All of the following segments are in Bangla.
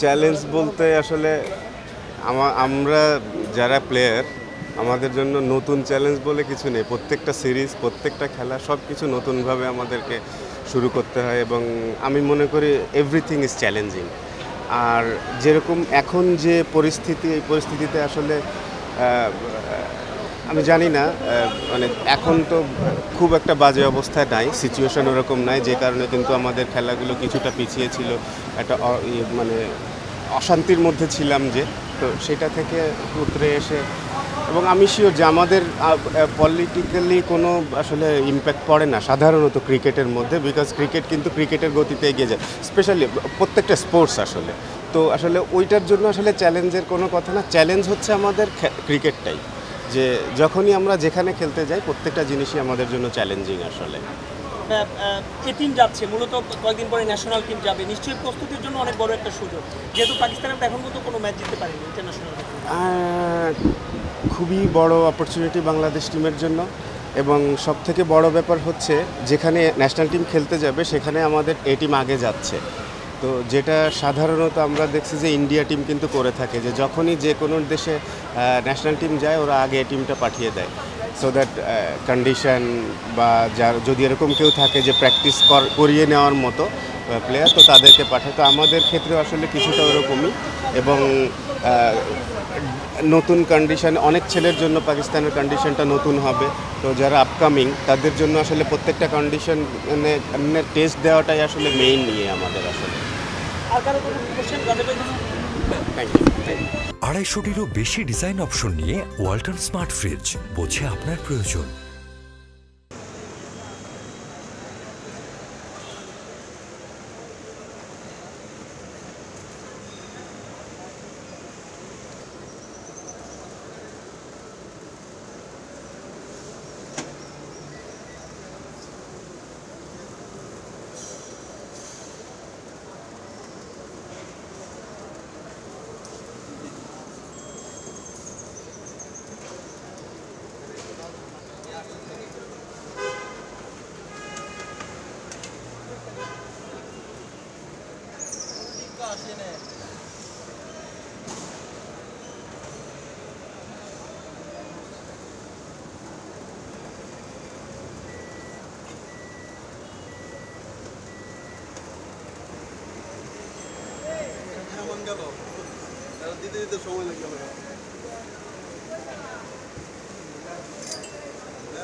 চ্যালেঞ্জ বলতে আসলে আমরা যারা প্লেয়ার আমাদের জন্য নতুন চ্যালেঞ্জ বলে কিছু নেই। প্রত্যেকটা সিরিজ, প্রত্যেকটা খেলা সব কিছু নতুনভাবে আমাদেরকে শুরু করতে হয় এবং আমি মনে করি এভরিথিং ইজ চ্যালেঞ্জিং। আর যেরকম এখন যে পরিস্থিতি, এই পরিস্থিতিতে আসলে আমি জানি না, মানে এখন তো খুব একটা বাজে অবস্থায় নাই, সিচুয়েশন ওরকম নাই, যে কারণে কিন্তু আমাদের খেলাগুলো কিছুটা পিছিয়ে ছিল, একটা মানে অশান্তির মধ্যে ছিলাম যে, তো সেটা থেকে উতরে এসে এবং আমি শিওর যে আমাদের পলিটিক্যালি কোনো আসলে ইম্প্যাক্ট পড়ে না সাধারণত ক্রিকেটের মধ্যে, বিকজ ক্রিকেট কিন্তু ক্রিকেটের গতিতে এগিয়ে যায়, স্পেশালি প্রত্যেকটা স্পোর্টস আসলে। তো আসলে ওইটার জন্য আসলে চ্যালেঞ্জের কোনো কথা না, চ্যালেঞ্জ হচ্ছে আমাদের ক্রিকেটটাই, যে যখনই আমরা যেখানে খেলতে যাই প্রত্যেকটা জিনিসই আমাদের জন্য চ্যালেঞ্জিং আসলে। এ টিম যাচ্ছে মূলত কয়েকদিন পরে ন্যাশনাল টিম যাবে, নিশ্চয়ই প্রস্তুতির জন্য অনেক বড় একটা সুযোগ, যেহেতু পাকিস্তান আমরা এখন পর্যন্ত কোনো ম্যাচ জিততে পারিনি ইন্টারন্যাশনাল। খুবই বড় অপরচুনিটি বাংলাদেশ টিমের জন্য এবং সবথেকে বড় ব্যাপার হচ্ছে যেখানে ন্যাশনাল টিম খেলতে যাবে সেখানে আমাদের এ টিম আগে যাচ্ছে। তো যেটা সাধারণত আমরা দেখছি যে ইন্ডিয়া টিম কিন্তু করে থাকে, যে যখনই যে কোনো দেশে ন্যাশনাল টিম যায় ওরা আগে এ টিমটা পাঠিয়ে দেয়, সো দ্যাট কন্ডিশন বা যার যদি এরকম কেউ থাকে যে প্র্যাকটিস করিয়ে নেওয়ার মতো প্লেয়ার, তো তাদেরকে পাঠায়। তো আমাদের ক্ষেত্রে আসলে কিছুটা ওরকমই এবং নতুন কন্ডিশন অনেক ছেলের জন্য পাকিস্তানের কন্ডিশনটা নতুন হবে, তো যারা আপকামিং তাদের জন্য আসলে প্রত্যেকটা কন্ডিশন মানে টেস্ট দেওয়াটাই আসলে মেইন নিয়ে আমাদের আসলে। Thank you. 250-টিরও বেশি ডিজাইন অপশন নিয়ে ওয়ালটন স্মার্ট ফ্রিজ, বোঝে আপনার প্রয়োজন। দিতে দিতে সময় লেগে গেল।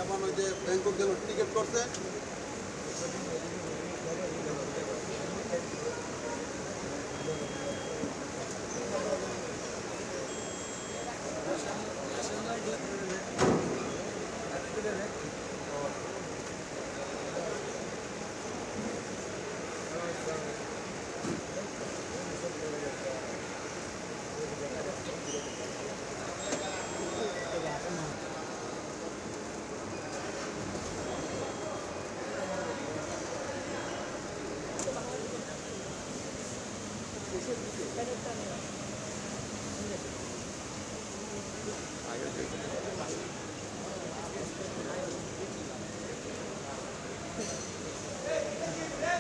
এখন ওই যে ব্যাংকক গেল টিকিট করছে।